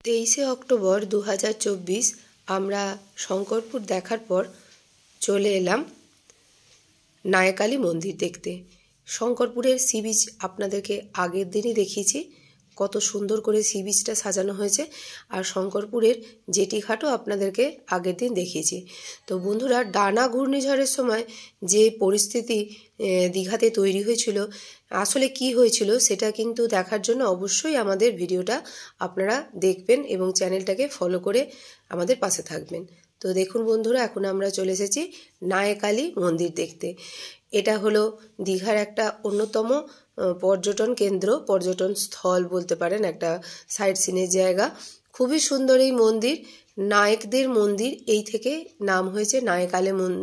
23শে October 2024 আমরা শঙ্করপুর দেখার পর চলে এলাম নায়কালী মন্দির দেখতে। শঙ্করপুরের সি বিচ আপনাদেরকে আগের দিনই দেখিয়েছি, কত সুন্দর করে সি বিচটা সাজানো হয়েছে। আর শঙ্করপুরের জেটিঘাটও আপনাদেরকে আগের দিন দেখিয়েছি। তো বন্ধুরা, ডানা ঘূর্ণিঝড়ের সময় যে পরিস্থিতি দীঘাতে তৈরি হয়েছিল, আসলে কি হয়েছিল সেটা কিন্তু দেখার জন্য অবশ্যই আমাদের ভিডিওটা আপনারা দেখবেন এবং চ্যানেলটাকে ফলো করে আমাদের পাশে থাকবেন। তো দেখুন বন্ধুরা, এখন আমরা চলে এসেছি নায়কালী মন্দির দেখতে। এটা হলো দীঘার একটা অন্যতম পর্যটন কেন্দ্র, পর্যটন স্থল বলতে পারেন, একটা সাইট সিনের জায়গা। খুবই সুন্দর এই মন্দির, নায়কদের মন্দির, এই থেকে নাম হয়েছে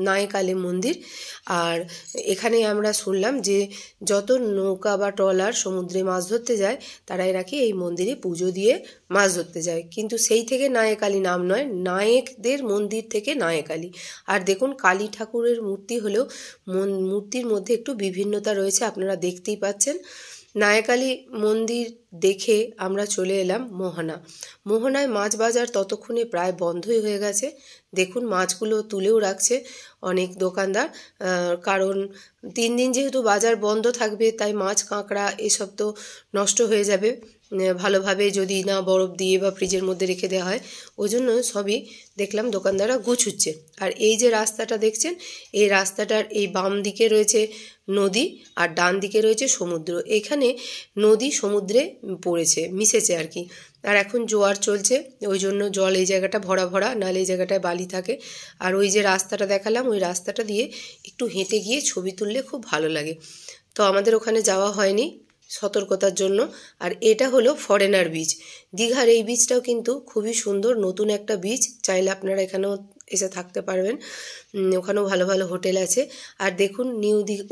নায়কালী মন্দির। আর এখানে আমরা শুনলাম যে যত নৌকা বা ট্রলার সমুদ্রে মাছ ধরতে যায় তারাই নাকি এই মন্দিরে পুজো দিয়ে মাছ ধরতে যায়, কিন্তু সেই থেকে নায়কালী নাম নয়, নায়কদের মন্দির থেকে নায়কালী। আর দেখুন, কালী ঠাকুরের মূর্তি হলেও মূর্তির মধ্যে একটু বিভিন্নতা রয়েছে, আপনারা দেখতেই পাচ্ছেন। নায়কালী মন্দির দেখে আমরা চলে এলাম মোহনায়। মাছ বাজার ততক্ষণে প্রায় বন্ধই হয়ে গেছে। দেখুন, মাছগুলো তুলেও রাখছে অনেক দোকানদার, কারণ 3 দিন যেহেতু বাজার বন্ধ থাকবে, তাই মাছ কাঁকড়া এসব তো নষ্ট হয়ে যাবে ভালোভাবে যদি না বরফ দিয়ে বা ফ্রিজের মধ্যে রেখে দেওয়া হয়। ওই জন্য সবই দেখলাম দোকানদাররা গুছুচ্ছে। আর এই যে রাস্তাটা দেখছেন, এই রাস্তাটার এই বাম দিকে রয়েছে নদী আর ডান দিকে রয়েছে সমুদ্র। এখানে নদী সমুদ্রে পড়েছে, মিশেছে আর কি। আর এখন জোয়ার চলছে, ওই জন্য জল এই জায়গাটা ভরা ভরা, নাহলে এই জায়গাটায় বালি থাকে। আর ওই যে রাস্তাটা দেখালাম, ওই রাস্তাটা দিয়ে একটু হেঁটে গিয়ে ছবি তুললে খুব ভালো লাগে। তো আমাদের ওখানে যাওয়া হয়নি সতর্কতার জন্য। আর এটা হলো ফরেনার বিচ। দীঘার এই বিচটাও কিন্তু খুবই সুন্দর, নতুন একটা বিচ, চাইলে আপনারা এখানেও এসে থাকতে পারবেন, ওখানেও ভালো ভালো হোটেল আছে। আর দেখুন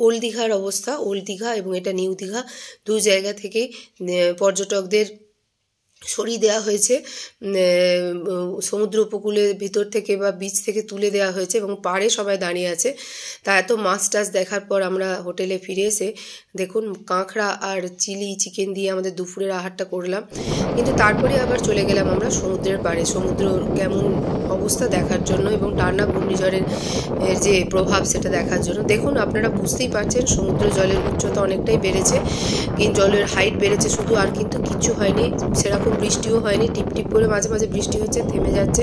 ওল্ড দীঘার অবস্থা, ওল্ড দীঘা এবং এটা নিউ দীঘা, দু জায়গা থেকেই পর্যটকদের সরিয়ে দেওয়া হয়েছে, সমুদ্র উপকূলের ভিতর থেকে বা বিচ থেকে তুলে দেওয়া হয়েছে এবং পাড়ে সবাই দাঁড়িয়ে আছে। তা এত মাছ টাছ দেখার পর আমরা হোটেলে ফিরে এসে দেখুন কাঁকড়া আর চিলি চিকেন দিয়ে আমাদের দুপুরের আহারটা করলাম, কিন্তু তারপরে আবার চলে গেলাম আমরা সমুদ্রের পাড়ে, সমুদ্র কেমন অবস্থা দেখার জন্য এবং টানা ঘূর্ণিঝড়ের যে প্রভাব সেটা দেখার জন্য। দেখুন, আপনারা বুঝতেই পারছেন সমুদ্র জলের উচ্চতা অনেকটাই বেড়েছে, কিন্তু জলের হাইট বেড়েছে শুধু, আর কিন্তু কিচ্ছু হয়নি, সেরকম বৃষ্টিও হয়নি। টিপ টিপ করে মাঝে মাঝে বৃষ্টি হচ্ছে, থেমে যাচ্ছে,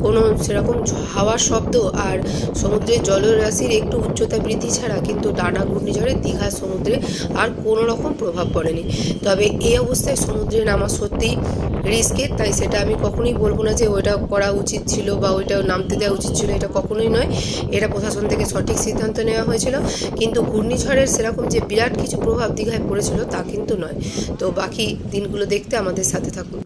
কোনো সেরকম হাওয়ার শব্দ আর সমুদ্রের জলরাশির একটু উচ্চতা বৃদ্ধি ছাড়া কিন্তু টানা ঘূর্ণিঝড়ে দীঘার সমুদ্রে আর কোনো রকম প্রভাব পড়েনি। তবে এই অবস্থায় সমুদ্রে নামা সত্যিই রিস্কের, তাই সেটা আমি কখনোই বলবো না যে ওইটা করা উচিত ছিল বা ওইটা নামতে দেওয়া উচিত ছিল, এটা কখনোই নয়। এটা প্রশাসন থেকে সঠিক সিদ্ধান্ত নেওয়া হয়েছিল, কিন্তু ঘূর্ণিঝড়ের সেরকম যে বিরাট কিছু প্রভাব দীঘায় পড়েছিল তা কিন্তু নয়। তো বাকি দিনগুলো দেখতে আমাদের সাথে থাকুন।